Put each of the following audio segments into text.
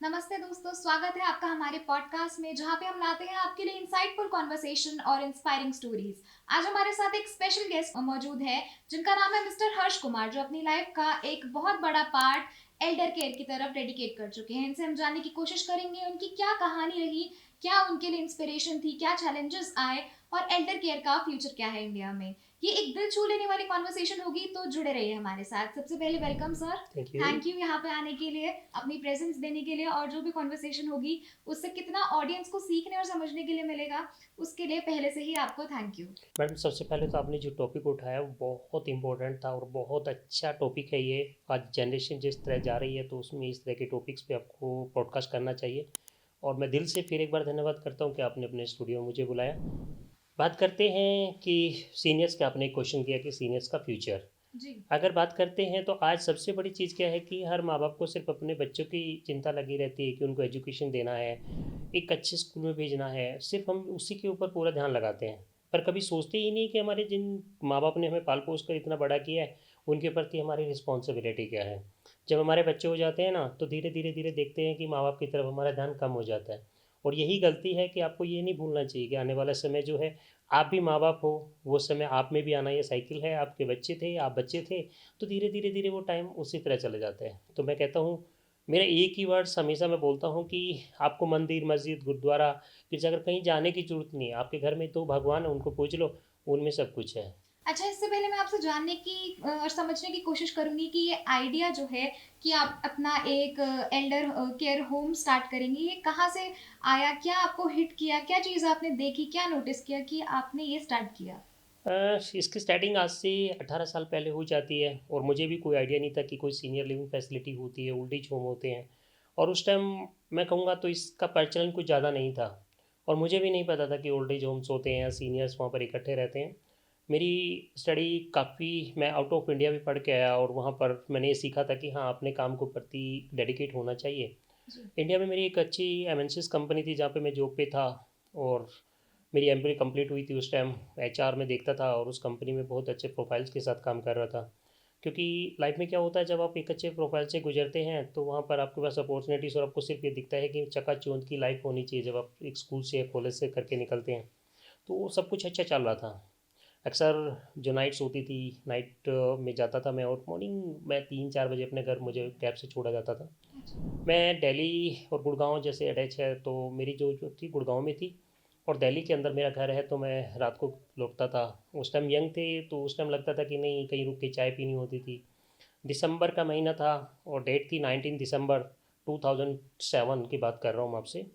नमस्ते दोस्तों, स्वागत है आपका हमारे पॉडकास्ट में जहाँ पे हम लाते हैं आपके लिए इंसाइटफुल कॉन्वर्सेशन और इंस्पायरिंग स्टोरीज। आज हमारे साथ एक स्पेशल गेस्ट मौजूद है जिनका नाम है मिस्टर हर्ष कुमार, जो अपनी लाइफ का एक बहुत बड़ा पार्ट एल्डर केयर की तरफ डेडिकेट कर चुके हैं। इनसे हम जानने की कोशिश करेंगे उनकी क्या कहानी रही, क्या उनके लिए इंस्पिरेशन थी, क्या चैलेंजेस आए और एल्डर केयर का फ्यूचर क्या है इंडिया में। ये एक दिल छू लेने वाली कॉन्वर्सेशन होगी, तो जुड़े रहिए हमारे साथ। सबसे पहले welcome sir. Thank you. Thank you यहाँ पे आने के लिए, अपनी प्रेजेंस देने के लिए, और जो भी कॉन्वर्सेशन होगी उससे कितना ऑडियंस को सीखने और समझने के लिए मिलेगा, उसके लिए पहले से ही आपको थैंक यू। मैडम, सबसे पहले तो आपने जो टॉपिक उठाया वो बहुत इम्पोर्टेंट था और बहुत अच्छा टॉपिक है ये। आज जनरेशन जिस तरह जा रही है तो उसमें इस तरह के टॉपिक्स पे आपको पॉडकास्ट करना चाहिए। और मैं दिल से फिर एक बार धन्यवाद करता हूँ कि आपने अपने स्टूडियो में मुझे बुलाया। बात करते हैं कि सीनियर्स का, आपने एक क्वेश्चन किया कि सीनियर्स का फ्यूचर। जी। अगर बात करते हैं तो आज सबसे बड़ी चीज़ क्या है कि हर माँ बाप को सिर्फ अपने बच्चों की चिंता लगी रहती है कि उनको एजुकेशन देना है, एक अच्छे स्कूल में भेजना है। सिर्फ हम उसी के ऊपर पूरा ध्यान लगाते हैं, पर कभी सोचते ही नहीं कि हमारे जिन माँ बाप ने हमें पाल पोस कर इतना बड़ा किया है उनके प्रति हमारी रिस्पॉन्सिबिलिटी क्या है। जब हमारे बच्चे हो जाते हैं ना तो धीरे धीरे धीरे देखते हैं कि माँ बाप की तरफ हमारा ध्यान कम हो जाता है। और यही गलती है कि आपको ये नहीं भूलना चाहिए कि आने वाला समय जो है आप भी माँ बाप हो, वो समय आप में भी आना। ये साइकिल है, आपके बच्चे थे, आप बच्चे थे, तो धीरे धीरे धीरे वो टाइम उसी तरह चले जाते हैं। तो मैं कहता हूँ, मेरा एक ही वर्ड्स हमेशा मैं बोलता हूँ कि आपको मंदिर, मस्जिद, गुरुद्वारा, गिरजाघर कहीं जाने की ज़रूरत नहीं है। आपके घर में तो भगवान है, उनको पूज लो, उनमें सब कुछ है। अच्छा, इससे पहले मैं आपसे जानने की और समझने की कोशिश करूंगी कि ये आइडिया जो है कि आप अपना एक एल्डर केयर होम स्टार्ट करेंगे, ये कहाँ से आया, क्या आपको हिट किया, क्या चीज़ आपने देखी, क्या नोटिस किया कि आपने ये स्टार्ट किया। इसकी स्टार्टिंग आज से 18 साल पहले हो जाती है और मुझे भी कोई आइडिया नहीं था कि कोई सीनियर लिविंग फैसिलिटी होती है, ओल्ड एज होम होते हैं। और उस टाइम मैं कहूँगा तो इसका प्रचलन कुछ ज़्यादा नहीं था और मुझे भी नहीं पता था कि ओल्ड एज होम्स होते हैं या सीनियर्स वहाँ पर इकट्ठे रहते हैं। मेरी स्टडी काफ़ी, मैं आउट ऑफ इंडिया भी पढ़ के आया और वहाँ पर मैंने ये सीखा था कि हाँ, अपने काम को प्रति डेडिकेट होना चाहिए। जी। इंडिया में मेरी एक अच्छी एमएनसीज कंपनी थी जहाँ पे मैं जॉब पे था और मेरी एमबीए कंप्लीट हुई थी। उस टाइम एचआर में देखता था और उस कंपनी में बहुत अच्छे प्रोफाइल्स के साथ काम कर रहा था। क्योंकि लाइफ में क्या होता है, जब आप एक अच्छे प्रोफाइल से गुजरते हैं तो वहाँ पर आपके पास अपॉर्चुनिटीज़, और आपको सिर्फ ये दिखता है कि चकाचौंध की लाइफ होनी चाहिए। जब आप एक स्कूल से या कॉलेज से करके निकलते हैं तो सब कुछ अच्छा चल रहा था। अक्सर जो नाइट्स होती थी, नाइट में जाता था मैं और मॉर्निंग में 3-4 बजे अपने घर मुझे कैब से छोड़ा जाता था। अच्छा। मैं दिल्ली और गुड़गांव जैसे अटैच है तो मेरी जो थी गुड़गांव में थी और दिल्ली के अंदर मेरा घर है। तो मैं रात को लौटता था। उस टाइम यंग थे तो उस टाइम लगता था कि नहीं, कहीं रुक के चाय पीनी होती थी। दिसंबर का महीना था और डेट थी 19 दिसंबर 2007 की बात कर रहा हूँ मैं आपसे।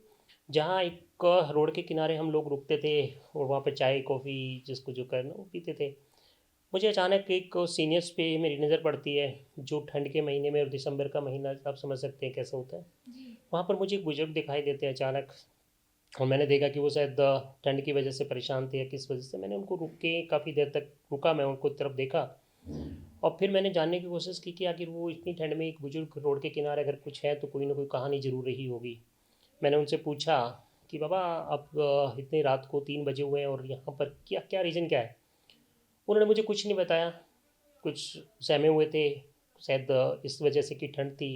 जहाँ एक रोड के किनारे हम लोग रुकते थे और वहाँ पे चाय कॉफ़ी जिसको जो करना वो पीते थे। मुझे अचानक एक सीनियर्स पे मेरी नज़र पड़ती है, जो ठंड के महीने में, और दिसंबर का महीना आप समझ सकते हैं कैसा होता है। जी। वहाँ पर मुझे एक बुजुर्ग दिखाई देते हैं अचानक। और मैंने देखा कि वो शायद ठंड की वजह से परेशान थे या किस वजह से। मैंने उनको रुक के काफ़ी देर तक रुका, मैं उनको तरफ देखा और फिर मैंने जानने की कोशिश की कि आखिर वो इतनी ठंड में एक बुजुर्ग रोड के किनारे अगर कुछ है तो कोई ना कोई कहानी ज़रूर रही होगी। मैंने उनसे पूछा कि बाबा, आप इतनी रात को 3 बजे हुए हैं और यहाँ पर क्या क्या रीज़न क्या है। उन्होंने मुझे कुछ नहीं बताया। कुछ सहमे हुए थे, शायद इस वजह से कि ठंड थी,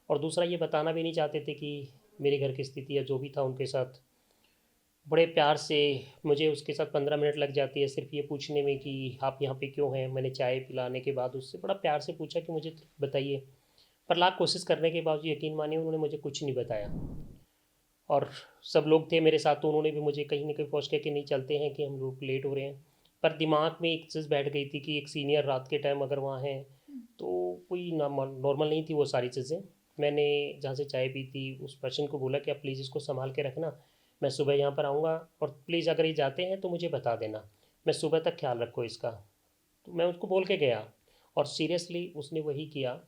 और दूसरा ये बताना भी नहीं चाहते थे कि मेरे घर की स्थिति या जो भी था उनके साथ। बड़े प्यार से मुझे उसके साथ 15 मिनट लग जाती है सिर्फ ये पूछने में कि आप यहाँ पे क्यों हैं। मैंने चाय पिलाने के बाद उससे बड़ा प्यार से पूछा कि मुझे बताइए, पर लाख कोशिश करने के बावजूद यकीन मानिए उन्होंने मुझे कुछ नहीं बताया। और सब लोग थे मेरे साथ तो उन्होंने भी मुझे कहीं ना कहीं फोर्स किया कि नहीं, चलते हैं कि हम लोग लेट हो रहे हैं। पर दिमाग में एक चीज़ बैठ गई थी कि एक सीनियर रात के टाइम अगर वहाँ है तो कोई नॉर्मल नहीं थी वो सारी चीज़ें। मैंने जहाँ से चाय पी थी उस पर्सन को बोला कि आप प्लीज़ इसको संभाल के रखना, मैं सुबह यहाँ पर आऊँगा और प्लीज़ अगर ये जाते हैं तो मुझे बता देना, मैं सुबह तक ख्याल रखो इसका। तो मैं उसको बोल के गया और सीरियसली उसने वही किया।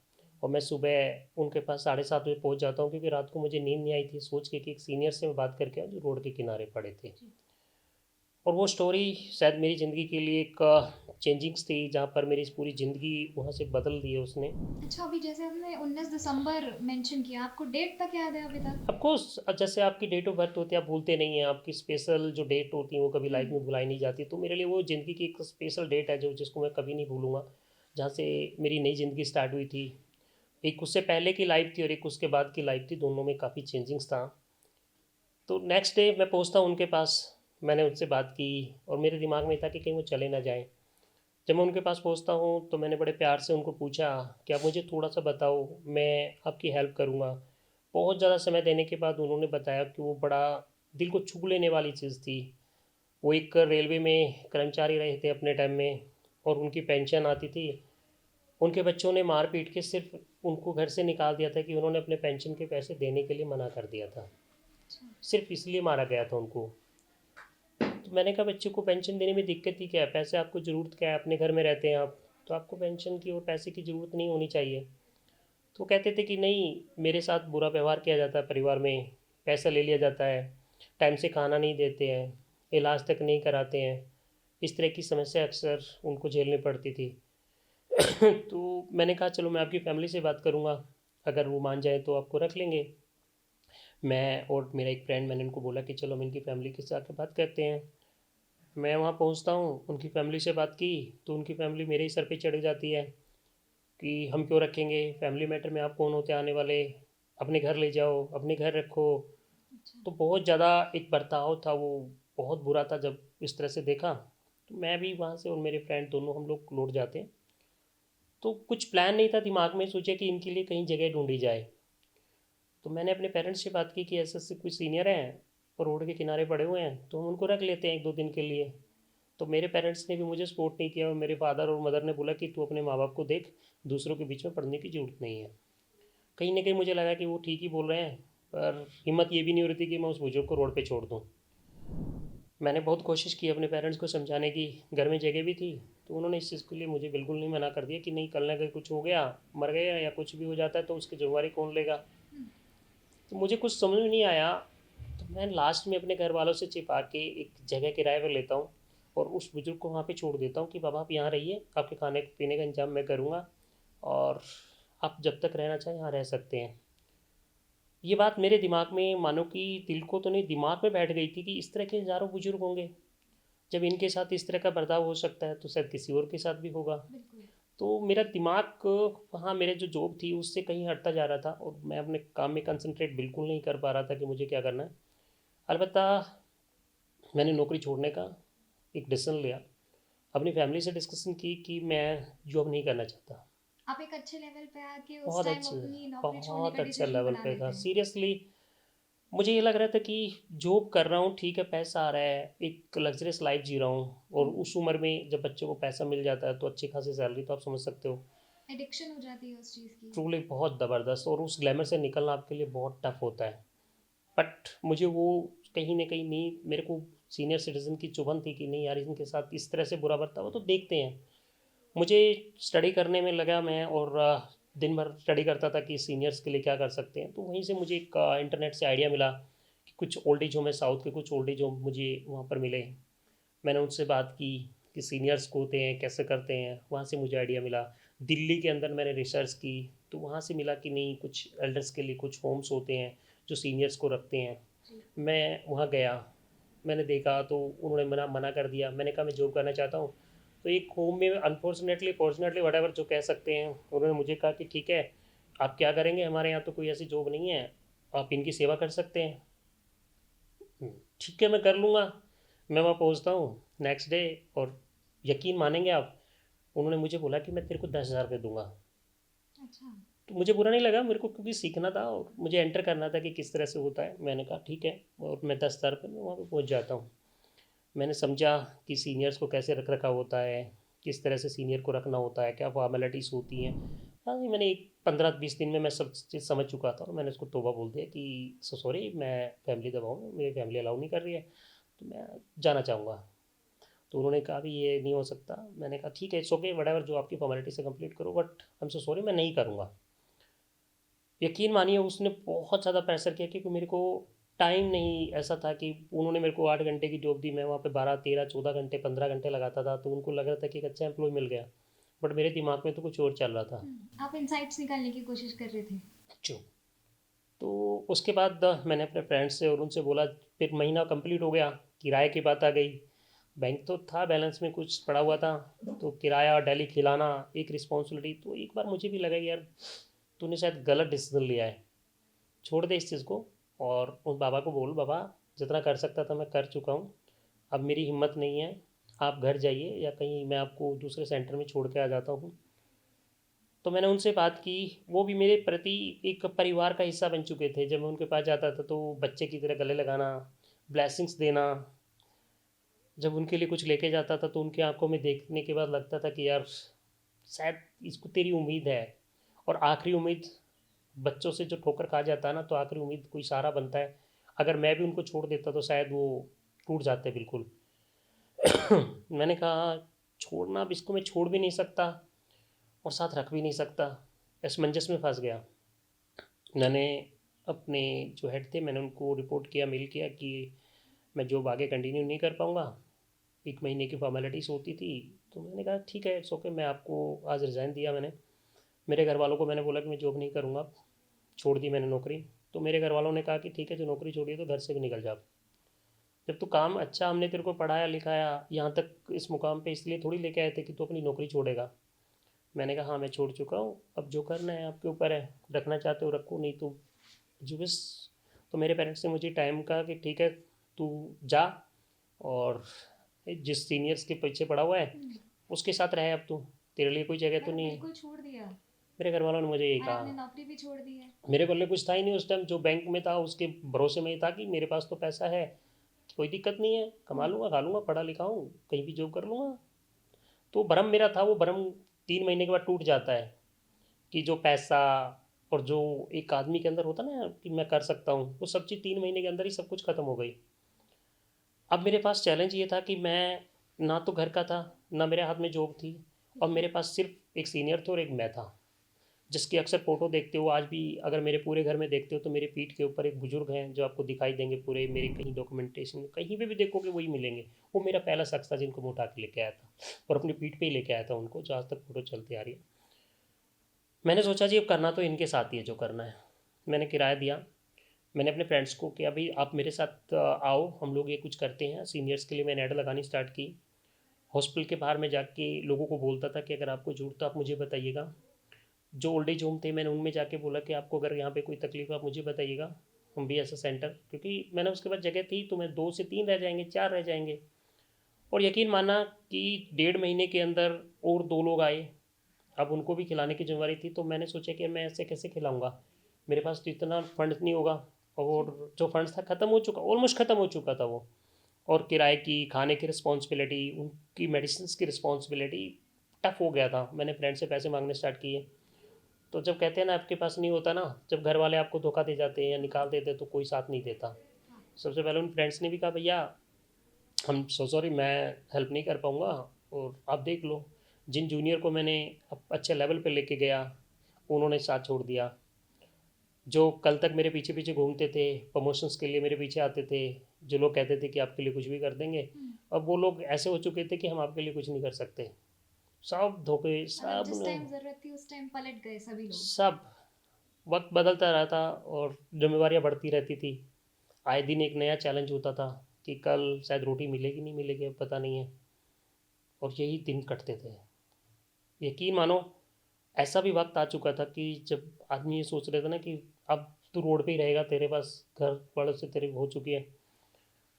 और मैं सुबह उनके पास 7:30 बजे पहुंच जाता हूँ क्योंकि रात को मुझे नींद नहीं आई थी, सोच के कि एक सीनियर से मैं बात करके आया जो रोड के किनारे पड़े थे। और वो स्टोरी शायद मेरी ज़िंदगी के लिए एक चेंजिंग्स थी, जहाँ पर मेरी पूरी ज़िंदगी वहाँ से बदल दी है उसने। अच्छा, अभी जैसे हमने 19 दिसंबर मेंशन किया, आपको डेट तक याद है अभी तक? ऑफकोर्स, जैसे आपकी डेट ऑफ बर्थ होती है आप भूलते नहीं हैं, आपकी स्पेशल जो डेट होती है वो कभी लाइफ हम्म। में भुलाई नहीं जाती। तो मेरे लिए वो ज़िंदगी की एक स्पेशल डेट है जो जिसको मैं कभी नहीं भूलूंगा, जहाँ से मेरी नई ज़िंदगी स्टार्ट हुई थी। एक उससे पहले की लाइफ थी और एक उसके बाद की लाइफ थी, दोनों में काफ़ी चेंजिंग्स था। तो नेक्स्ट डे मैं पहुंचता हूँ उनके पास, मैंने उनसे बात की और मेरे दिमाग में था कि कहीं वो चले ना जाएं। जब मैं उनके पास पहुंचता हूँ तो मैंने बड़े प्यार से उनको पूछा कि आप मुझे थोड़ा सा बताओ, मैं आपकी हेल्प करूँगा। बहुत ज़्यादा समय देने के बाद उन्होंने बताया कि वो बड़ा दिल को छू लेने वाली चीज़ थी। वो एक रेलवे में कर्मचारी रहे थे अपने टाइम में, और उनकी पेंशन आती थी। उनके बच्चों ने मार पीट के सिर्फ उनको घर से निकाल दिया था कि उन्होंने अपने पेंशन के पैसे देने के लिए मना कर दिया था। अच्छा। सिर्फ इसलिए मारा गया था उनको। तो मैंने कहा बच्चे को पेंशन देने में दिक्कत ही क्या है, पैसे आपको ज़रूरत क्या है, अपने घर में रहते हैं आप, तो आपको पेंशन की और पैसे की ज़रूरत नहीं होनी चाहिए। तो कहते थे कि नहीं, मेरे साथ बुरा व्यवहार किया जाता है परिवार में, पैसा ले लिया जाता है, टाइम से खाना नहीं देते हैं, इलाज तक नहीं कराते हैं। इस तरह की समस्या अक्सर उनको झेलनी पड़ती थी। तो मैंने कहा चलो मैं आपकी फैमिली से बात करूँगा, अगर वो मान जाए तो आपको रख लेंगे। मैं और मेरा एक फ्रेंड, मैंने उनको बोला कि चलो हम इनकी फैमिली के साथ बात करते हैं। मैं वहाँ पहुँचता हूँ, उनकी फैमिली से बात की तो उनकी फैमिली मेरे ही सर पे चढ़ जाती है कि हम क्यों रखेंगे, फैमिली मैटर में आप कौन होते आने वाले, अपने घर ले जाओ, अपने घर रखो। अच्छा। तो बहुत ज़्यादा एक बर्ताव था वो, बहुत बुरा था। जब इस तरह से देखा तो मैं भी वहाँ से और मेरे फ्रेंड दोनों हम लोग लौट जाते हैं। तो कुछ प्लान नहीं था दिमाग में, सोचे कि इनके लिए कहीं जगह ढूंढी जाए। तो मैंने अपने पेरेंट्स से बात की कि ऐसे ऐसे कुछ सीनियर हैं और रोड के किनारे पड़े हुए हैं, तो हम उनको रख लेते हैं एक दो दिन के लिए। तो मेरे पेरेंट्स ने भी मुझे सपोर्ट नहीं किया और मेरे फादर और मदर ने बोला कि तू अपने माँ बाप को देख, दूसरों के बीच में पढ़ने की ज़रूरत नहीं है। कहीं ना कहीं मुझे लगा कि वो ठीक ही बोल रहे हैं, पर हिम्मत ये भी नहीं हो रही थी कि मैं उस बुजुर्ग को रोड पे छोड़ दूँ। मैंने बहुत कोशिश की अपने पेरेंट्स को समझाने की, घर में जगह भी थी, तो उन्होंने इस चीज़ के लिए मुझे बिल्कुल नहीं मना कर दिया कि नहीं, कल ना कल कुछ हो गया, मर गया या कुछ भी हो जाता है तो उसकी जिम्मेवारी कौन लेगा। हम्म। तो मुझे कुछ समझ में नहीं आया। तो मैं लास्ट में अपने घर वालों से छिपा के एक जगह किराए पर लेता हूँ और उस बुजुर्ग को वहाँ पे छोड़ देता हूँ कि बाबा आप यहाँ रहिए, आपके खाने पीने का इंतजाम मैं करूँगा और आप जब तक रहना चाहें यहाँ रह सकते हैं। ये बात मेरे दिमाग में मानो कि दिल को तो नहीं, दिमाग में बैठ गई थी कि इस तरह के हज़ारों बुजुर्ग होंगे, जब इनके साथ इस तरह का बर्ताव हो सकता है तो शायद किसी और के साथ भी होगा। बिल्कुल। तो मेरा दिमाग वहाँ मेरे जो जॉब थी उससे कहीं हटता जा रहा था और मैं अपने काम में कंसंट्रेट बिल्कुल नहीं कर पा रहा था कि मुझे क्या करना है। अलबत्ता मैंने नौकरी छोड़ने का एक डिसीजन लिया, अपनी फैमिली से डिस्कशन की कि मैं जॉब नहीं करना चाहता। आप एक अच्छे लेवल पे आके उस बहुत टाइम अच्छे, अपनी नौकरी छोड़ने बहुत का अच्छा डिसीजन लेवल बना पे था लेते हैं। सीरियसली। मुझे ये लग रहा था कि जॉब कर रहा हूँ ठीक है, पैसा आ रहा है, एक लग्जरियस लाइफ जी रहा हूँ, और हम्म। उस उम्र में जब बच्चे को पैसा मिल जाता है तो अच्छी खासी सैलरी, तो आप समझ सकते हो एडिक्शन हो जाती है उस चीज़ की। ट्रूली बहुत ज़बरदस्त, और उस ग्लैमर से निकलना आपके लिए बहुत टफ होता है। बट मुझे वो कहीं ना कहीं नहीं, मेरे को सीनियर सिटीज़न की चुभन थी कि नहीं यार, इनके साथ इस तरह से बुरा बर्ताव हो तो देखते हैं। मुझे स्टडी करने में लगा मैं, और दिन भर स्टडी करता था कि सीनियर्स के लिए क्या कर सकते हैं। तो वहीं से मुझे एक इंटरनेट से आइडिया मिला कि कुछ ओल्ड एज होम है, साउथ के कुछ ओल्ड एज होम मुझे वहाँ पर मिले। मैंने उनसे बात की कि सीनियर्स को होते हैं कैसे करते हैं, वहाँ से मुझे आइडिया मिला। दिल्ली के अंदर मैंने रिसर्च की तो वहाँ से मिला कि नहीं, कुछ एल्डर्स के लिए कुछ होम्स होते हैं जो सीनियर्स को रखते हैं। जी। मैं वहाँ गया, मैंने देखा तो उन्होंने मना मना कर दिया। मैंने कहा मैं जॉब करना चाहता हूँ। तो एक होम में अनफॉर्चुनेटली फॉर्चुनेटली वट जो कह सकते हैं, उन्होंने मुझे कहा कि ठीक है, आप क्या करेंगे, हमारे यहाँ तो कोई ऐसी जॉब नहीं है, आप इनकी सेवा कर सकते हैं। ठीक है, मैं कर लूँगा। मैं वहाँ पहुँचता हूँ नेक्स्ट डे, और यकीन मानेंगे आप, उन्होंने मुझे बोला कि मैं तेरे को 10,000 रुपये दूंगा। अच्छा। तो मुझे बुरा नहीं लगा, मेरे को क्योंकि सीखना था और मुझे एंटर करना था कि किस तरह से होता है। मैंने कहा ठीक है, और मैं 10,000 रुपये में वहाँ पे पहुँच जाता हूँ। मैंने समझा कि सीनियर्स को कैसे रख रखा होता है, किस तरह से सीनियर को रखना होता है, क्या फॉर्मेलिटीज़ होती हैं। हाँ जी, मैंने एक 15-20 दिन में मैं सब चीज़ समझ चुका था, और मैंने उसको तोबा बोल दिया कि सॉरी, मैं फैमिली दबाव में, मेरी फैमिली अलाउ नहीं कर रही है, तो मैं जाना चाहूँगा। तो उन्होंने कहा भी ये नहीं हो सकता। मैंने कहा ठीक है, इट्स ओके, वट जो आपकी फॉर्मेलिटी से कंप्लीट करो, but I am so sorry, मैं नहीं करूँगा। यकीन मानिए उसने बहुत ज़्यादा प्रेशर किया, क्योंकि मेरे को टाइम नहीं ऐसा था कि उन्होंने मेरे को 8 घंटे की जॉब दी, मैं वहाँ पे 12, 13, 14 घंटे, 15 घंटे लगाता था, तो उनको लग रहा था कि एक अच्छा एम्प्लॉय मिल गया। बट मेरे दिमाग में तो कुछ और चल रहा था। आप इनसाइट्स निकालने की कोशिश कर रहे थे। जो तो उसके बाद मैंने अपने फ्रेंड्स से और उनसे बोला। फिर महीना कंप्लीट हो गया, किराए की बात आ गई। बैंक तो था बैलेंस में कुछ पड़ा हुआ था, तो किराया डेली खिलाना एक रिस्पॉन्सिबिलिटी। तो एक बार मुझे भी लगा यार, तूने शायद गलत डिसीजन लिया है, छोड़ दे इस चीज़ को और उन बाबा को बोल, बाबा जितना कर सकता था मैं कर चुका हूँ, अब मेरी हिम्मत नहीं है, आप घर जाइए या कहीं मैं आपको दूसरे सेंटर में छोड़ के आ जाता हूँ। तो मैंने उनसे बात की, वो भी मेरे प्रति एक परिवार का हिस्सा बन चुके थे। जब मैं उनके पास जाता था तो बच्चे की तरह गले लगाना, ब्लेसिंग्स देना, जब उनके लिए कुछ लेके जाता था तो उनकी आंखों में देखने के बाद लगता था कि यार शायद इसको तेरी उम्मीद है। और आखिरी उम्मीद बच्चों से जो ठोकर खा जाता है ना, तो आखिरी उम्मीद कोई सहारा बनता है। अगर मैं भी उनको छोड़ देता तो शायद वो टूट जाते बिल्कुल। मैंने कहा छोड़ना, अब इसको मैं छोड़ भी नहीं सकता और साथ रख भी नहीं सकता, असमंजस में फंस गया। मैंने अपने जो हेड थे मैंने उनको रिपोर्ट किया, मेल किया कि मैं जॉब आगे कंटिन्यू नहीं कर पाऊँगा। 1 महीने की फॉर्मेलिटीज़ होती थी, तो मैंने कहा ठीक है, इट्स ओके, मैं आपको आज रिज़ाइन दिया मैंने। मेरे घर वालों को मैंने बोला कि मैं जॉब नहीं करूँगा, छोड़ दी मैंने नौकरी। तो मेरे घर वालों ने कहा कि ठीक है, जो नौकरी छोड़ी है तो घर से भी निकल जा। जब तू काम अच्छा, हमने तेरे को पढ़ाया लिखाया यहाँ तक इस मुकाम पे इसलिए थोड़ी लेके आए थे कि तू अपनी नौकरी छोड़ेगा। मैंने कहा हाँ मैं छोड़ चुका हूँ, अब जो करना है आपके ऊपर है, रखना चाहते हो रखो, नहीं तो जो बस। तो मेरे पेरेंट्स ने मुझे टाइम कहा कि ठीक है तू जा, और जिस सीनियर्स के पीछे पड़ा हुआ है उसके साथ रहे, अब तू, तेरे लिए कोई जगह तो मतलब नहीं है। बिल्कुल छोड़ दिया मेरे घर वालों ने मुझे यही और कहा। आपने नौकरी भी छोड़ दी है। मेरे पल्ले कुछ था ही नहीं उस टाइम, जो बैंक में था उसके भरोसे में ही था कि मेरे पास तो पैसा है, कोई दिक्कत नहीं है, कमा लूँगा खा लूँगा, पढ़ा लिखा हूँ, कहीं भी जॉब कर लूँगा। तो भरम मेरा था, वो भरम 3 महीने के बाद टूट जाता है कि जो पैसा और जो एक आदमी के अंदर होता ना कि मैं कर सकता हूँ, वो सब चीज़ 3 महीने के अंदर ही सब कुछ खत्म हो गई। अब मेरे पास चैलेंज ये था कि मैं ना तो घर का था, ना मेरे हाथ में जॉब थी, और मेरे पास सिर्फ एक सीनियर थे और एक मैं था, जिसकी अक्सर फ़ोटो देखते हो आज भी। अगर मेरे पूरे घर में देखते हो तो मेरे पीठ के ऊपर एक बुजुर्ग हैं जो आपको दिखाई देंगे पूरे, मेरे कहीं डॉक्यूमेंटेशन में कहीं पे भी देखोगे वही मिलेंगे। वो मेरा पहला शख्स था जिनको मैं उठा के लेके आया था और अपनी पीठ पे ही लेके आया था उनको, जो आज तक फ़ोटो चलती आ रही है। मैंने सोचा जी अब करना तो इनके साथ ही है जो करना है। मैंने किराया दिया, मैंने अपने फ्रेंड्स को कि अभी आप मेरे साथ आओ, हम लोग ये कुछ करते हैं। सीनियर्स के लिए मैंने ऐड लगानी स्टार्ट की। हॉस्पिटल के बाहर मैं जाके लोगों को बोलता था कि अगर आपको ज़रूरत तो आप मुझे बताइएगा। जो ओल्ड एज होम थे मैंने उनमें जाके बोला कि आपको अगर यहाँ पे कोई तकलीफ है आप मुझे बताइएगा, हम भी ऐसा सेंटर, क्योंकि मैंने उसके बाद जगह थी तो मैं 2 से 3 रह जाएंगे, 4 रह जाएंगे। और यकीन माना कि 1.5 महीने के अंदर और 2 लोग आए। अब उनको भी खिलाने की जिम्मेवारी थी, तो मैंने सोचा कि मैं ऐसे कैसे खिलाऊंगा, मेरे पास तो इतना फंड नहीं होगा। और जो फंड्स था ख़त्म हो चुका, ऑलमोस्ट ख़त्म हो चुका था वो। और किराए की, खाने की रिस्पॉन्सिबिलिटी, उनकी मेडिसिन की रिस्पॉन्सिबिलिटी, टफ हो गया था। मैंने फ्रेंड से पैसे मांगने स्टार्ट किए। तो जब कहते हैं ना आपके पास नहीं होता ना, जब घर वाले आपको धोखा दे जाते हैं या निकाल देते हैं तो कोई साथ नहीं देता। सबसे पहले उन फ्रेंड्स ने भी कहा भैया हम सो सॉरी, मैं हेल्प नहीं कर पाऊँगा, और आप देख लो। जिन जूनियर को मैंने अच्छे लेवल पे लेके गया उन्होंने साथ छोड़ दिया। जो कल तक मेरे पीछे पीछे घूमते थे, प्रमोशंस के लिए मेरे पीछे आते थे, जो लोग कहते थे कि आपके लिए कुछ भी कर देंगे, अब वो लोग ऐसे हो चुके थे कि हम आपके लिए कुछ नहीं कर सकते। सब धोखे, मतलब सब जिस ने, टाइम जरूरत थी उस टाइम पलट गए सभी लोग। सब। वक्त बदलता रहता और जिम्मेवारियाँ बढ़ती रहती थी। आए दिन एक नया चैलेंज होता था कि कल शायद रोटी मिलेगी नहीं मिलेगी, अब पता नहीं है। और यही दिन कटते थे। यकीन मानो ऐसा भी वक्त आ चुका था कि जब आदमी ये सोच रहे थे ना कि अब तू रोड पे ही रहेगा, तेरे पास घर वालों से तेरे हो चुकी है।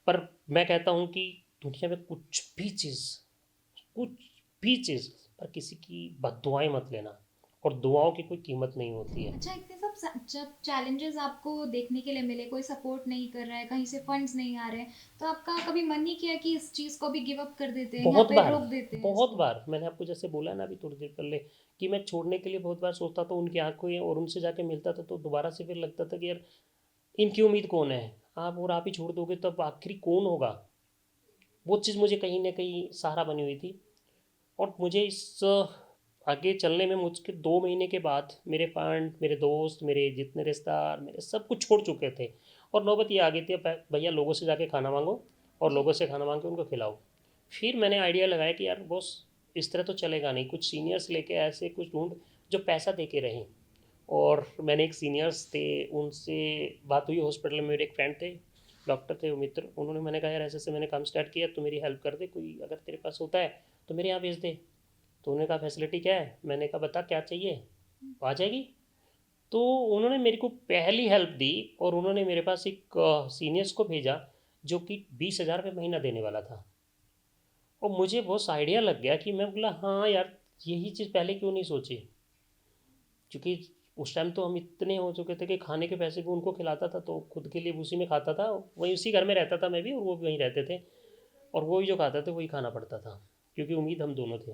पर मैं कहता हूँ कि दुनिया में कुछ भी चीज़ पर किसी की बददुआएं मत लेना, और दुआओं की कोई कीमत नहीं होती है। अच्छा, इतने सब जब चैलेंजेस आपको देखने के लिए मिले, कोई सपोर्ट नहीं कर रहा है, कहीं से फंड्स नहीं आ रहे, तो आपका कभी मन नहीं किया कि इस चीज़ को भी गिव अप कर देते हैं, यहाँ बहुत पे बार, रोक देते हैं बहुत इसको। बार मैंने आपको जैसे बोला ना अभी थोड़ी देर पहले कि मैं छोड़ने के लिए बहुत बार सोचता था उनकी आंखों और उनसे जाके मिलता था तो दोबारा से फिर लगता था कि यार इनकी उम्मीद कौन है, आप और आप ही छोड़ दोगे तब आखिरी कौन होगा। वो चीज़ मुझे कहीं ना कहीं सहारा बनी हुई थी। और मुझे इस आगे चलने में मुझके 2 महीने के बाद मेरे फंड, मेरे दोस्त, मेरे जितने रिश्तेदार, मेरे सब कुछ छोड़ चुके थे। और नौबत ये आ गई थी अब भैया लोगों से जाके खाना मांगो और जी। लोगों से खाना मांग के उनको खिलाओ। फिर मैंने आइडिया लगाया कि यार बॉस इस तरह तो चलेगा नहीं, कुछ सीनियर्स लेके ऐसे कुछ ढूंढ जो पैसा दे के रहें। और मैंने एक सीनियर्स थे उनसे बात हुई, हॉस्पिटल में मेरे एक फ्रेंड थे, डॉक्टर थे वो मित्र, उन्होंने, मैंने कहा यार ऐसे ऐसे मैंने काम स्टार्ट किया तो मेरी हेल्प कर दे, कोई अगर तेरे पास होता है तो मेरे यहाँ भेज दे। तो उन्होंने कहा फैसिलिटी क्या है, मैंने कहा बता क्या चाहिए, आ जाएगी। तो उन्होंने मेरे को पहली हेल्प दी और उन्होंने मेरे पास एक सीनियर्स को भेजा जो कि 20,000 रुपये महीना देने वाला था। और मुझे बहुत आइडिया लग गया कि मैं बोला हाँ यार, यही चीज़ पहले क्यों नहीं सोची। क्योंकि उस टाइम तो हम इतने हो चुके थे कि खाने के पैसे भी उनको खिलाता था, तो खुद के लिए उसी में खाता था, वहीं उसी घर में रहता था मैं भी, और वो भी वहीं रहते थे, और वही जो खाते थे वही खाना पड़ता था, क्योंकि उम्मीद हम दोनों थे।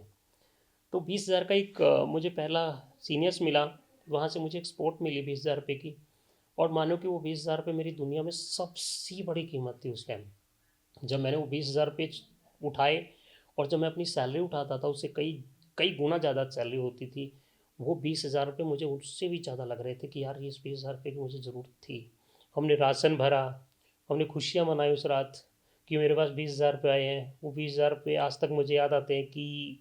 तो 20,000 का एक मुझे पहला सीनियर्स मिला, वहाँ से मुझे एक स्पोर्ट मिली 20,000 रुपये की। और मानो कि वो 20,000 रुपये मेरी दुनिया में सबसे बड़ी कीमत थी उस टाइम। जब मैंने वो 20,000 रुपये उठाए, और जब मैं अपनी सैलरी उठाता था उससे कई कई गुना ज़्यादा सैलरी होती थी, वो 20,000 रुपये मुझे उससे भी ज़्यादा लग रहे थे कि यार ये इस 20,000 रुपये की मुझे ज़रूरत थी। हमने राशन भरा, हमने खुशियाँ मनाई उस रात कि मेरे पास 20,000 रुपये आए हैं। वो 20,000 रुपये आज तक मुझे याद आते हैं कि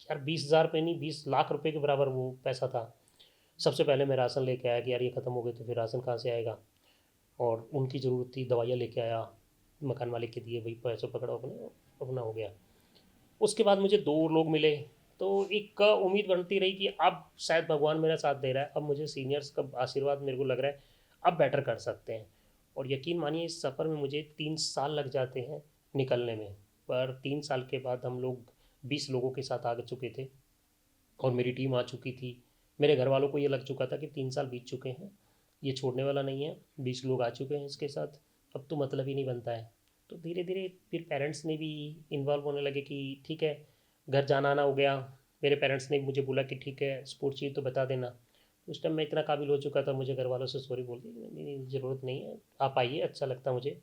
यार 20,000 रुपये नहीं, 20 लाख रुपये के बराबर वो पैसा था। सबसे पहले मैं राशन लेके आया कि यार ये ख़त्म हो गए तो फिर राशन कहाँ से आएगा, और उनकी ज़रूरत थी, दवाइयाँ लेके आया, मकान मालिक के दिए, वही पैसे पकड़ो अपने, अपना हो गया। उसके बाद मुझे दो लोग मिले, तो एक उम्मीद बनती रही कि अब शायद भगवान मेरा साथ दे रहा है, अब मुझे सीनियर्स का आशीर्वाद मेरे को लग रहा है, अब बेटर कर सकते हैं। और यकीन मानिए इस सफ़र में मुझे 3 साल लग जाते हैं निकलने में, पर 3 साल के बाद हम लोग 20 लोगों के साथ आ चुके थे, और मेरी टीम आ चुकी थी। मेरे घर वालों को ये लग चुका था कि 3 साल बीत चुके हैं, ये छोड़ने वाला नहीं है, 20 लोग आ चुके हैं इसके साथ, अब तो मतलब ही नहीं बनता है। तो धीरे धीरे फिर पेरेंट्स ने भी इन्वॉल्व होने लगे कि ठीक है, घर जाना आना हो गया। मेरे पेरेंट्स ने मुझे बोला कि ठीक है सपोर्ट चाहिए तो बता देना। तो उस टाइम मैं इतना काबिल हो चुका था, मुझे घर वालों से सॉरी बोल दी, नहीं नहीं ज़रूरत नहीं है, आप आइए, अच्छा लगता मुझे।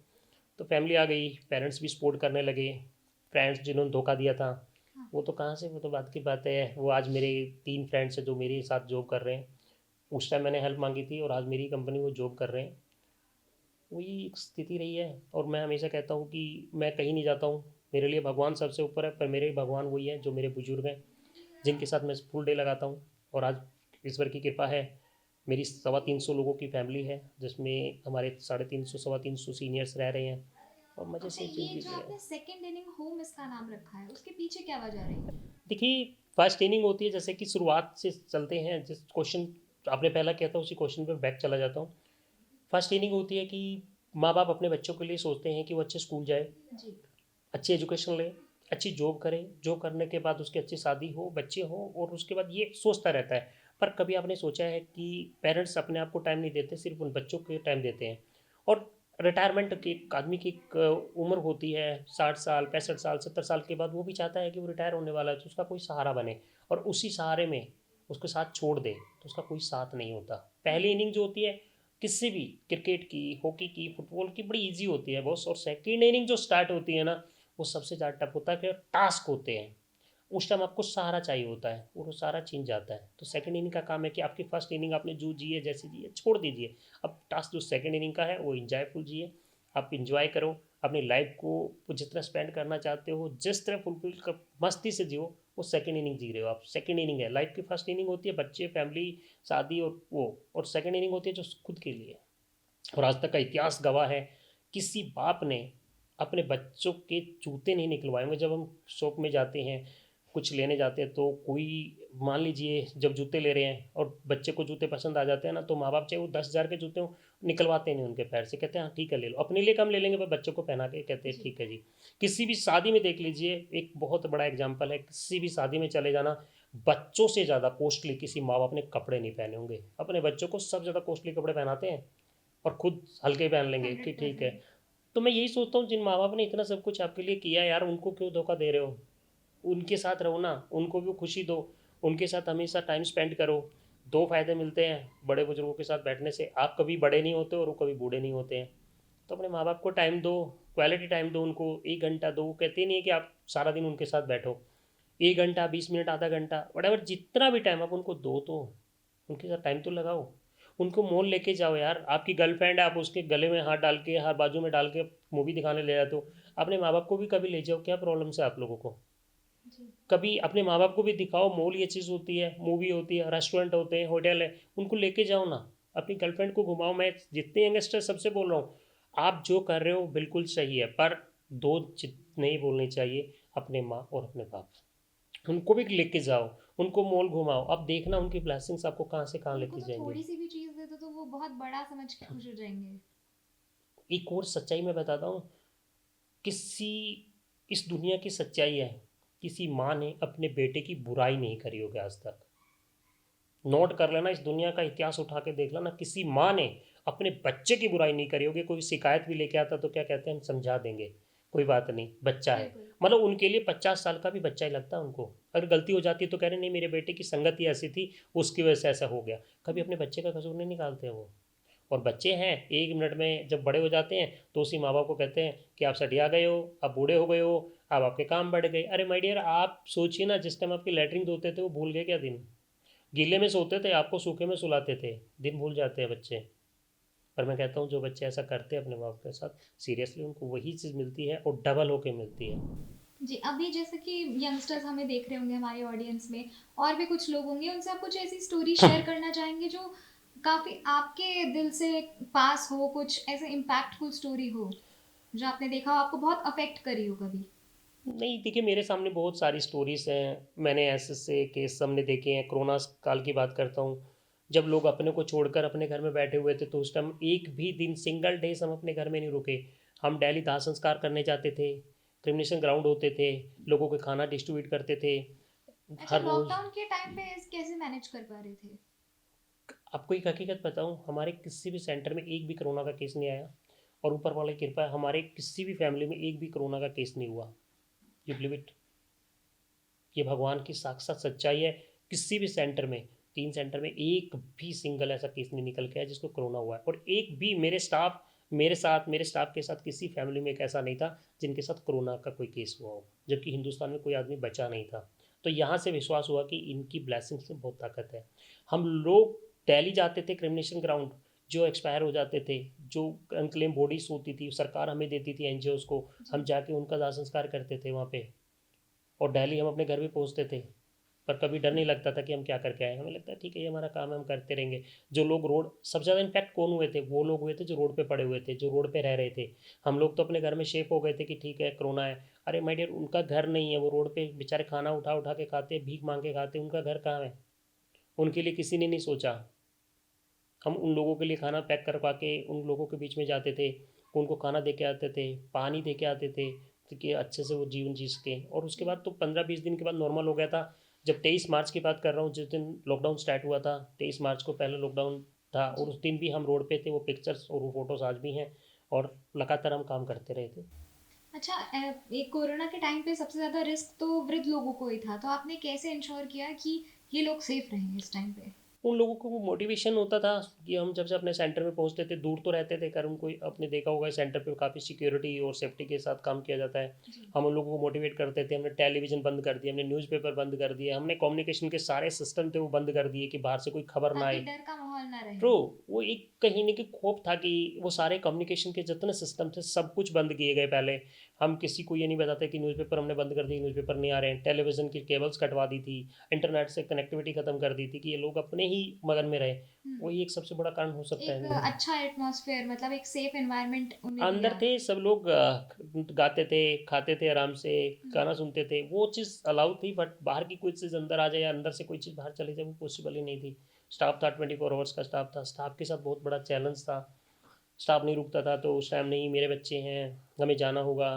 तो फैमिली आ गई, पेरेंट्स भी सपोर्ट करने लगे। फ्रेंड्स जिन्होंने धोखा दिया था, हाँ। वो तो कहाँ से, वो तो बात की बात है, वो आज मेरे 3 फ्रेंड्स हैं जो मेरे साथ जॉब कर रहे हैं। उस टाइम मैंने हेल्प मांगी थी और आज मेरी कंपनी वो जॉब कर रहे हैं। वही एक स्थिति रही है। और मैं हमेशा कहता हूँ कि मैं कहीं नहीं जाता हूँ, मेरे लिए भगवान सबसे ऊपर है, पर मेरे भगवान वही है जो मेरे बुजुर्ग हैं, जिनके साथ मैं फुल डे लगाता हूँ। और आज ईश्वर की कृपा है, मेरी 350 लोगों की फैमिली है, जिसमें हमारे 350 350 सीनियर्स रह रहे हैं, और मज़े अच्छा, से ये ज़िंदगी जो जी रहे आपने हैं। सेकंड इनिंग होम इसका नाम रखा है, उसके पीछे क्या वजह रही? देखिए, फर्स्ट इनिंग होती है, जैसे कि शुरुआत से चलते हैं, जिस क्वेश्चन आपने पहला किया था उसी क्वेश्चन पर बैक चला जाता हूँ। फर्स्ट इनिंग होती है कि माँ बाप अपने बच्चों के लिए सोचते हैं कि वो अच्छे स्कूल जाए, जी। अच्छी एजुकेशन ले, अच्छी जॉब करे, जॉब करने के बाद उसकी अच्छी शादी हो, बच्चे हो, और उसके बाद ये सोचता रहता है। पर कभी आपने सोचा है कि पेरेंट्स अपने आप को टाइम नहीं देते, सिर्फ उन बच्चों को टाइम देते हैं। और रिटायरमेंट की एक आदमी की एक उम्र होती है, 60 साल, 65 साल, 70 साल के बाद वो भी चाहता है कि वो रिटायर होने वाला है तो उसका कोई सहारा बने, और उसी सहारे में उसके साथ छोड़ दे तो उसका कोई साथ नहीं होता। पहली इनिंग जो होती है किसी भी, क्रिकेट की, हॉकी की, फुटबॉल की, बड़ी इजी होती है बॉस। और सेकेंड इनिंग जो स्टार्ट होती है ना, वो सबसे ज़्यादा टफ होता है, फिर टास्क होते हैं। उस टाइम आपको सहारा चाहिए होता है, और वो सारा छीन जाता है। तो सेकंड इनिंग का काम है कि आपकी फर्स्ट इनिंग आपने जो जी है, जैसे जी है, छोड़ दीजिए। अब टास्क जो सेकंड इनिंग का है वो इंजॉयफुल जिए, आप इंजॉय करो अपनी लाइफ को, जितना स्पेंड करना चाहते हो, जिस तरह फुलफिल कर मस्ती से जियो, वो सेकंड इनिंग जी रहे हो आप। सेकंड इनिंग है लाइफ की, फर्स्ट इनिंग होती है बच्चे, फैमिली, शादी, और वो, और सेकंड इनिंग होती है जो खुद के लिए। और आज तक का इतिहास गवाह है, किसी बाप ने अपने बच्चों के जूते नहीं निकलवाए होंगे। जब हम शॉप में जाते हैं, कुछ लेने जाते हैं, तो कोई, मान लीजिए जब जूते ले रहे हैं और बच्चे को जूते पसंद आ जाते हैं ना, तो माँ बाप चाहे वो 10,000 के जूते हों, निकलवाते नहीं उनके पैर से, कहते हैं हाँ ठीक है ले लो, अपने लिए कम ले लेंगे पर बच्चों को पहना के कहते हैं जी। ठीक है जी। किसी भी शादी में देख लीजिए, एक बहुत बड़ा एग्जाम्पल है, किसी भी शादी में चले जाना, बच्चों से ज़्यादा कॉस्टली किसी माँ बाप ने कपड़े नहीं पहने होंगे। अपने बच्चों को सब ज़्यादा कॉस्टली कपड़े पहनाते हैं, और खुद हल्के पहन लेंगे कि ठीक है। 100%। तो मैं यही सोचता हूँ, जिन माँ बाप ने इतना सब कुछ आपके लिए किया यार, उनको क्यों धोखा दे रहे हो। उनके साथ रहो ना, उनको भी खुशी दो, उनके साथ हमेशा टाइम स्पेंड करो। दो फायदे मिलते हैं बड़े बुजुर्गों के साथ बैठने से, आप कभी बड़े नहीं होते और वो कभी बूढ़े नहीं होते हैं। तो अपने माँ बाप को टाइम दो, क्वालिटी टाइम दो उनको, 1 घंटा दो, कहते नहीं है कि आप सारा दिन उनके साथ बैठो। 1 घंटा, 20 मिनट, आधा घंटा, वट जितना भी टाइम आप उनको दो, तो उनके साथ टाइम तो लगाओ। उनको मॉल लेके जाओ यार, आपकी गर्लफ्रेंड है, आप उसके गले में हाथ डाल के, हाथ बाजू में डाल के मूवी दिखाने ले जाते हो। अपने माँ बाप को भी कभी ले जाओ, क्या प्रॉब्लम है आप लोगों को। जी। कभी अपने माँ बाप को भी दिखाओ, मॉल ये चीज़ होती है, मूवी होती है, रेस्टोरेंट होते हैं, होटल है, उनको लेके जाओ ना। अपनी गर्लफ्रेंड को घुमाओ। मैं जितने यंगस्टर सबसे बोल रहा हूँ, आप जो कर रहे हो बिल्कुल सही है, पर दो चित नहीं बोलनी चाहिए, अपने माँ और अपने बाप, उनको भी लेके जाओ। उनको मॉल घुमाओ, अब देखना उनकी ब्लेसिंग्स आपको कहाँ से कहाँ उनको लेती तो जाएंगी। थोड़ी सी भी चीज़ दे दो तो वो बहुत बड़ा समझ के खुश हो जाएंगे। एक और सच्चाई मैं बताता हूँ, किसी इस दुनिया की सच्चाई है, किसी माँ ने अपने बेटे की बुराई नहीं करी होगी आज तक। नोट कर लेना, इस दुनिया का इतिहास उठा के देख लेना, किसी माँ ने अपने बच्चे की बुराई नहीं करी होगी। कोई शिकायत भी लेके आता तो क्या कहते हैं, हम समझा देंगे, कोई बात नहीं, बच्चा है। बिल्कुल। मतलब उनके लिए 50 साल का भी बच्चा ही लगता है उनको। अगर गलती हो जाती है तो कह रहे नहीं, मेरे बेटे की संगत ही ऐसी थी, उसकी वजह से ऐसा हो गया। कभी अपने बच्चे का कसूर नहीं निकालते वो। और बच्चे हैं, 1 मिनट में जब बड़े हो जाते हैं तो उसी माँ बाप को कहते हैं कि आप सटिया गए हो, अब बूढ़े हो गए हो, अब आपके काम बढ़ गए। अरे माय डियर, आप सोचिए ना, जिस टाइम आपकी लैटरिन धोते थे वो भूल गए क्या दिन? गीले में सोते थे, आपको सूखे में सुलाते थे, दिन भूल जाते हैं बच्चे। पर मैं कहता हूँ जो बच्चे ऐसा करते हैं अपने माँ बाप के साथ, सीरियसली उनको वही चीज़ मिलती है और डबल होके मिलती है। जी, अभी जैसे कि यंगस्टर्स हमें देख रहे होंगे हमारे ऑडियंस में, और भी कुछ लोग होंगे, उनसे आप कुछ ऐसी स्टोरी शेयर करना चाहेंगे जो काफ़ी आपके दिल से पास हो, कुछ ऐसे इम्पैक्टफुल स्टोरी हो जो आपने देखा हो, आपको बहुत अफेक्ट करी हो कभी? नहीं, देखिए मेरे सामने बहुत सारी स्टोरीज हैं, मैंने ऐसे से केस हमने देखे हैं। कोरोना काल की बात करता हूँ, जब लोग अपने को छोड़कर अपने घर में बैठे हुए थे तो उस टाइम एक भी दिन, सिंगल डेज हम अपने घर में नहीं रुके। हम डेली दाह संस्कार करने जाते थे, क्रिमिनेशन ग्राउंड होते थे, लोगों को खाना डिस्ट्रीब्यूट करते थे अच्छा, हर रोज़। लॉकडाउन के टाइम पे कैसे मैनेज कर पा रहे थे? आपको एक हकीकत बताऊं, हमारे किसी भी सेंटर में एक भी कोरोना का केस नहीं आया। और ऊपर वाले की कृपा है, हमारे किसी भी फैमिली में एक भी कोरोना का केस नहीं हुआ। You believe it? ये भगवान की साक्षात सच्चाई है। किसी भी सेंटर में, 3 सेंटर में एक भी सिंगल ऐसा केस नहीं निकल के आया जिसको कोरोना हुआ है। और एक भी मेरे स्टाफ के साथ किसी फैमिली में एक ऐसा नहीं था जिनके साथ कोरोना का कोई केस हुआ हो, जबकि हिंदुस्तान में कोई आदमी बचा नहीं था। तो यहाँ से विश्वास हुआ कि इनकी ब्लेसिंग्स में बहुत ताकत है। हम लोग डेली जाते थे क्रिमिनेशन ग्राउंड, जो एक्सपायर हो जाते थे, जो अनक्लेम बॉडीज होती थी, सरकार हमें देती थी एनजीओज को, हम जी। जाके उनका दाह संस्कार करते थे वहाँ पे। और डेली हम अपने घर भी पहुँचते थे। पर कभी डर नहीं लगता था कि हम क्या करके आए, हमें लगता है ठीक है ये हमारा काम है, हम करते रहेंगे। जो लोग रोड, सबसे ज़्यादा इम्पैक्ट कौन हुए थे? वो लोग हुए थे जो रोड पे पड़े हुए थे, जो रोड पे रह रहे थे। हम लोग तो अपने घर में शेप हो गए थे कि ठीक है कोरोना है। अरे माय डियर, उनका घर नहीं है, वो रोड पे बेचारे खाना उठा उठा के खाते, भीख मांग के खाते, उनका घर कहाँ है? उनके लिए किसी ने नहीं सोचा। हम उन लोगों के लिए खाना पैक करवा के उन लोगों के बीच में जाते थे, उनको खाना दे के आते थे, पानी दे के आते थे, कि अच्छे से वो जीवन जी सके। और उसके बाद तो 15-20 दिन के बाद नॉर्मल हो गया था। जब 23 मार्च की बात कर रहा हूँ, जिस दिन लॉकडाउन स्टार्ट हुआ था, 23 मार्च को पहले लॉकडाउन था, और जी। उस दिन भी हम रोड पे थे, वो पिक्चर्स और वो फोटोज आज भी हैं। और लगातार हम काम करते रहे थे। अच्छा, एक कोरोना के टाइम पे सबसे ज़्यादा रिस्क तो वृद्ध लोगों को ही था, तो आपने कैसे इंश्योर किया कि ये लोग सेफ रहें इस टाइम पे? उन लोगों को वो मोटिवेशन होता था कि हम जब से अपने सेंटर में पहुंचते थे, दूर तो रहते थे, कर उनको आपने देखा होगा सेंटर पे काफ़ी सिक्योरिटी और सेफ्टी के साथ काम किया जाता है। जी। हम उन लोगों को मोटिवेट करते थे, हमने टेलीविज़न बंद कर दिया, हमने न्यूज़पेपर बंद कर दिए, हमने कम्युनिकेशन के सारे सिस्टम थे वो बंद कर दिए कि बाहर से कोई खबर ना ताकि आए। डर का माहौल ना ट्रू। रहे। वो एक कहीं न कहीं खौफ था कि वो सारे कम्युनिकेशन के जितने सिस्टम थे सब कुछ बंद किए गए पहले। हम किसी को ये नहीं बताते कि न्यूज़पेपर हमने बंद कर दिए, न्यूज़पेपर नहीं आ रहे हैं। टेलीविज़न की केबल्स कटवा दी थी, इंटरनेट से कनेक्टिविटी ख़त्म कर दी थी कि ये लोग अपने ही मगन में रहे। हम्म। वही एक सबसे बड़ा कारण हो सकता एक है। अच्छा एटमॉस्फेयर, मतलब एक सेफ एनवायरनमेंट उन्हें अंदर दिया। थे सब लोग, गाते थे, खाते थे आराम से, हम्म। गाना सुनते थे, वो चीज़ अलाउ थी। बट बाहर की कोई चीज़ अंदर आ जाए या अंदर से कोई चीज़ बाहर चली जाए वो पॉसिबल ही नहीं थी। स्टाफ था, 24 आवर्स का स्टाफ था। स्टाफ के साथ बहुत बड़ा चैलेंज था। स्टाफ नहीं रुकता था तो उस टाइम नहीं, मेरे बच्चे हैं, हमें जाना होगा,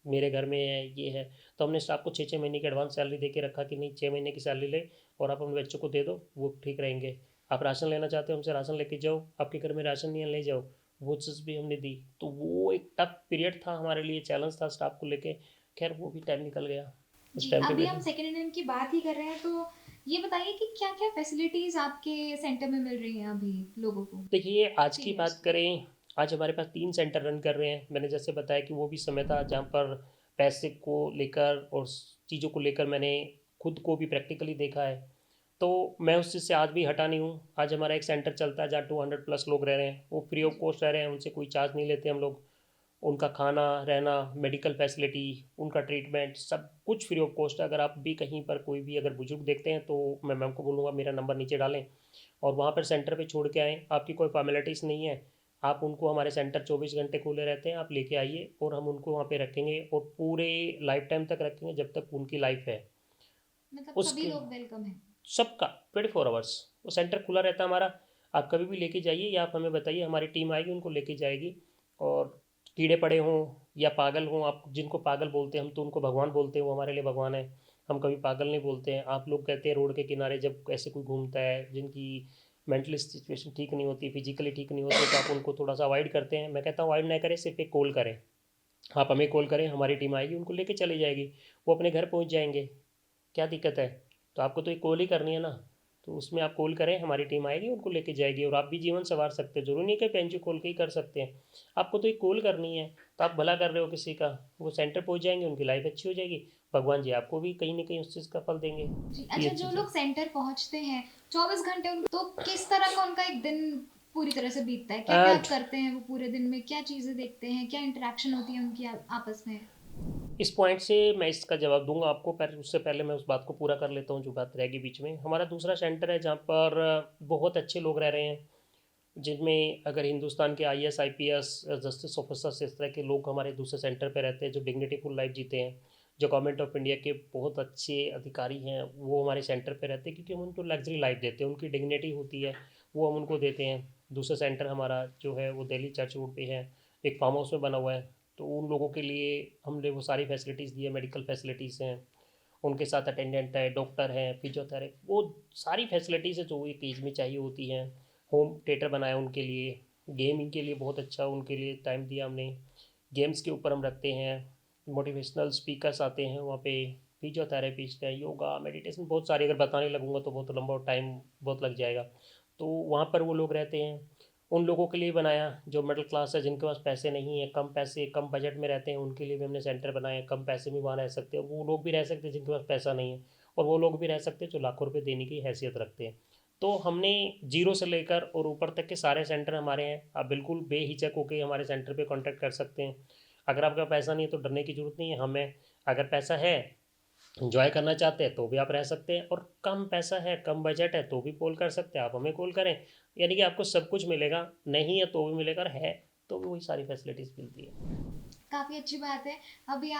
मेरे घर में है, ये है। तो हमने स्टाफ को 6-6 महीने की एडवांस सैलरी दे के रखा कि नहीं, 6 महीने की सैलरी ले और आप अपने बच्चों को दे दो, वो ठीक रहेंगे। आप राशन लेना चाहते हो हमसे राशन लेके जाओ, आपके घर में राशन नहीं है ले जाओ। वो चीज़ भी हमने दी। तो वो एक टफ पीरियड था हमारे लिए, चैलेंज था स्टाफ को लेके। खैर वो भी टाइम निकल गया उस जी, टाइम पे अभी भी। हम सेकेंड इंडियन की बात ही कर रहे हैं, तो ये बताइए कि क्या क्या फैसिलिटीज़ आपके सेंटर में मिल रही हैं अभी लोगों को, देखिए आज की सीनियर्स बात को? करें, आज हमारे पास 3 सेंटर रन कर रहे हैं। मैंने जैसे बताया कि वो भी समय था जहाँ पर पैसे को लेकर और चीज़ों को लेकर मैंने खुद को भी प्रैक्टिकली देखा है। तो मैं उस चीज़ से आज भी हटा नहीं हूँ। आज हमारा एक सेंटर चलता है जहाँ 200+ लोग रह रहे हैं, वो फ्री ऑफ जी। कॉस्ट रह रहे हैं, उनसे कोई चार्ज नहीं लेते हम लोग। उनका खाना, रहना, मेडिकल फैसिलिटी, उनका ट्रीटमेंट सब कुछ फ्री ऑफ कॉस्ट है। अगर आप भी कहीं पर कोई भी अगर बुजुर्ग देखते हैं तो मैं मैम को बोलूँगा मेरा नंबर नीचे डालें और वहाँ पर सेंटर पे छोड़ के आएँ। आपकी कोई फॉर्मेलिटीज़ नहीं है, आप उनको, हमारे सेंटर 24 घंटे खुले रहते हैं, आप लेके आइए और हम उनको वहाँ पे रखेंगे और पूरे लाइफ टाइम तक रखेंगे जब तक उनकी लाइफ है। मतलब सभी उसके लोग वेलकम हैं। सबका 24 आवर्स वो सेंटर खुला रहता है हमारा। आप कभी भी लेके जाइए या आप हमें बताइए, हमारी टीम आएगी उनको लेके जाएगी। और कीड़े पड़े हों या पागल हों, आप जिनको पागल बोलते हैं हम तो उनको भगवान बोलते हैं, वो हमारे लिए भगवान है। हम कभी पागल नहीं बोलते हैं। आप लोग कहते हैं रोड के किनारे जब ऐसे कोई घूमता है जिनकी मेंटली सिचुएशन ठीक नहीं होती, फिजिकली ठीक नहीं होती, तो आप उनको थोड़ा सा अवॉइड करते हैं। मैं कहता हूँ अवॉइड ना करें, सिर्फ एक कॉल करें। आप हमें कॉल करें, हमारी टीम आएगी उनको लेके चली जाएगी, वो अपने घर पहुँच जाएंगे। क्या दिक्कत है? तो आपको तो एक कॉल ही करनी है ना, तो उसमें आप कॉल करें, हमारी टीम आएगी उनको लेके जाएगी और आप भी जीवन संवार सकते हैं। जरूरी नहीं कि पेंजू कॉल के ही कर सकते हैं। आपको तो एक कॉल करनी है, तो आप भला कर रहे हो किसी का, वो सेंटर पहुंच जाएंगे, उनकी लाइफ अच्छी हो जाएगी। भगवान जी आपको भी कहीं ना कहीं उस चीज़ का फल देंगे। जी ये अच्छा, जो चीज़ है। लोग सेंटर पहुंचते हैं 24 घंटे तो किस तरह का उनका एक दिन पूरी तरह से बीतता है? क्या क्या एंड करते हैं वो पूरे दिन में? क्या चीजें देखते हैं? क्या इंटरेक्शन होती है उनकी आपस में? इस पॉइंट से मैं इसका जवाब दूंगा आपको, पर उससे पहले मैं उस बात को पूरा कर लेता हूँ जो बात रहेगी बीच में। हमारा दूसरा सेंटर है जहाँ पर बहुत अच्छे लोग रह रहे हैं, जिनमें अगर हिंदुस्तान के आईएएस आईपीएस जस्टिस ऑफिसर्स इस तरह के लोग हमारे दूसरे सेंटर पे रहते हैं, जो डिग्निटीफुल लाइफ जीते हैं, जो गवर्नमेंट ऑफ इंडिया के बहुत अच्छे अधिकारी हैं, वो हमारे सेंटर पे रहते हैं, क्योंकि हम उनको लग्जरी लाइफ देते हैं। उनकी डिग्निटी होती है, वो हम उनको देते हैं। दूसरा सेंटर हमारा जो है वो दिल्ली चर्च रोड पे है, एक फार्म हाउस में बना हुआ है। तो उन लोगों के लिए हमने वो सारी फैसिलिटीज़ दी है। मेडिकल फैसिलिटीज़ हैं, उनके साथ अटेंडेंट है, डॉक्टर हैं, फिजियोथेरेपी, वो सारी फैसिलिटीज़ है जो एक एज में चाहिए होती हैं। होम थिएटर बनाया उनके लिए, गेमिंग के लिए बहुत अच्छा उनके लिए टाइम दिया हमने। गेम्स के ऊपर हम रखते हैं, मोटिवेशनल स्पीकर्स आते हैं वहाँ पे, फिजियोथेरेपिस्ट है, योगा मेडिटेशन बहुत सारे, अगर बताने लगूंगा तो बहुत लंबा टाइम बहुत लग जाएगा। तो वहाँ पर वो लोग रहते हैं। उन लोगों के लिए बनाया जो मिडिल क्लास है, जिनके पास पैसे नहीं है, कम पैसे कम बजट में रहते हैं, उनके लिए भी हमने सेंटर बनाए। कम पैसे में वहाँ रह सकते हैं, वो लोग भी रह सकते हैं जिनके पास पैसा नहीं है, और वो लोग भी रह सकते हैं जो लाखों रुपए देने की हैसियत रखते हैं। तो हमने जीरो से लेकर और ऊपर तक के सारे सेंटर हमारे हैं। आप बिल्कुल बेहिचक होकर हमारे सेंटर पे कांटेक्ट कर सकते हैं। अगर आपका पैसा नहीं है तो डरने की ज़रूरत नहीं है हमें। अगर पैसा है, इंजॉय करना चाहते हैं, तो भी आप रह सकते हैं, और कम पैसा है, कम बजट है, तो भी कॉल कर सकते हैं, आप हमें कॉल करें। यानी कि आपको सब कुछ मिलेगा, नहीं है तो भी मिलेगा, और है तो भी वही सारी फैसिलिटीज़ मिलती है। काफ़ी अच्छी बात है। अभी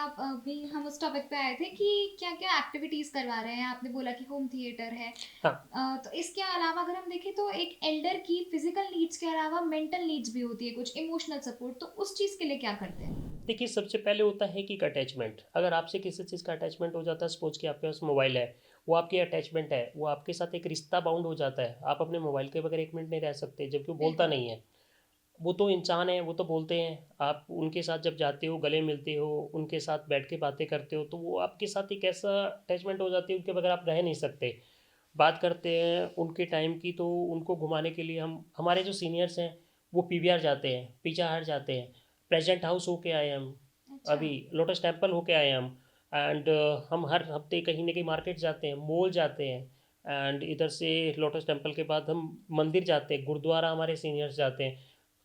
हम उस टॉपिक पे आए थे कि क्या क्या एक्टिविटीज़ करवा रहे हैं। आपने बोला कि होम थिएटर है। हाँ। तो इसके अलावा अगर हम देखें तो एक एल्डर की फिजिकल नीड्स के अलावा मेंटल नीड्स भी होती है, कुछ इमोशनल सपोर्ट, तो उस चीज़ के लिए क्या करते हैं? देखिए, सबसे पहले होता है कि अटैचमेंट। अगर आपसे किसी चीज़ का अटैचमेंट हो जाता है, सपोज कि आपके पास मोबाइल है, वो आपकी अटैचमेंट है, वो आपके साथ एक रिश्ता बाउंड हो जाता है। आप अपने मोबाइल के बगैर एक मिनट नहीं रह सकते, जबकि वो बोलता बिल्कुल। नहीं है। वो तो इंसान है, वो तो बोलते हैं। आप उनके साथ जब जाते हो, गले मिलते हो, उनके साथ बैठ के बातें करते हो, तो वो आपके साथ एक ऐसा अटैचमेंट हो जाती है, उनके बगैर आप रह नहीं सकते। बात करते हैं उनके टाइम की, तो उनको घुमाने के लिए हम, हमारे जो सीनियर्स हैं, वो पीवीआर जाते हैं, पिज़्ज़ा हट जाते हैं, प्रेजेंट हाउस होके आए हम, अच्छा। अभी लोटस टेम्पल होके आए हम। एंड हम हर हफ्ते कहीं ना कहीं मार्केट जाते हैं, मॉल जाते हैं। एंड इधर से लोटस टेम्पल के बाद हम मंदिर जाते हैं, गुरुद्वारा हमारे सीनियर्स जाते हैं।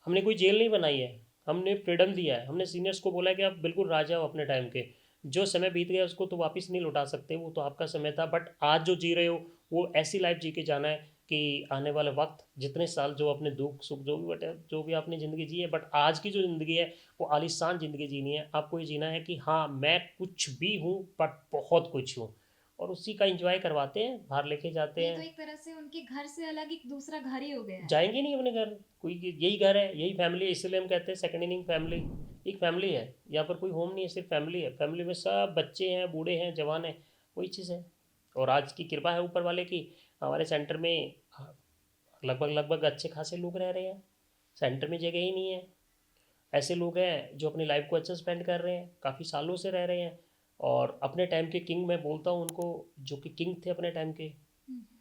हमने कोई जेल नहीं बनाई है, हमने फ्रीडम दिया है। हमने सीनियर्स को बोला है कि आप बिल्कुल राजा हो अपने टाइम के। जो समय बीत गया उसको तो वापस नहीं लौटा सकते, वो तो आपका समय था, बट आज जो जी रहे हो वो ऐसी लाइफ जी के जाना है कि आने वाले वक्त जितने साल जो अपने दुख सुख जो भी बटे, जो भी आपने ज़िंदगी जी है, बट आज की जो ज़िंदगी है वो आलीशान ज़िंदगी जीनी है। आपको ये जीना है कि हाँ मैं कुछ भी हूँ बट बहुत कुछ हूँ, और उसी का इंजॉय करवाते हैं, बाहर लेके जाते ये तो हैं। एक तरह से उनके घर से अलग एक दूसरा घर ही हो गया है। जाएंगे नहीं अपने घर, कोई यही घर है, यही फैमिली है, इसलिए हम कहते हैं सेकंड इनिंग फैमिली। एक फैमिली है यहाँ पर, कोई होम नहीं है, सिर्फ फैमिली है। फैमिली में सब बच्चे हैं, बूढ़े हैं, जवान हैं, वही चीज़ है। और आज की कृपा है ऊपर वाले की, हमारे सेंटर में लगभग लगभग अच्छे खासे लोग रह रहे हैं। सेंटर में जगह ही नहीं है। ऐसे लोग हैं जो अपनी लाइफ को अच्छा स्पेंड कर रहे हैं, काफ़ी सालों से रह रहे हैं, और अपने टाइम के किंग मैं बोलता हूँ उनको, जो कि किंग थे अपने टाइम के,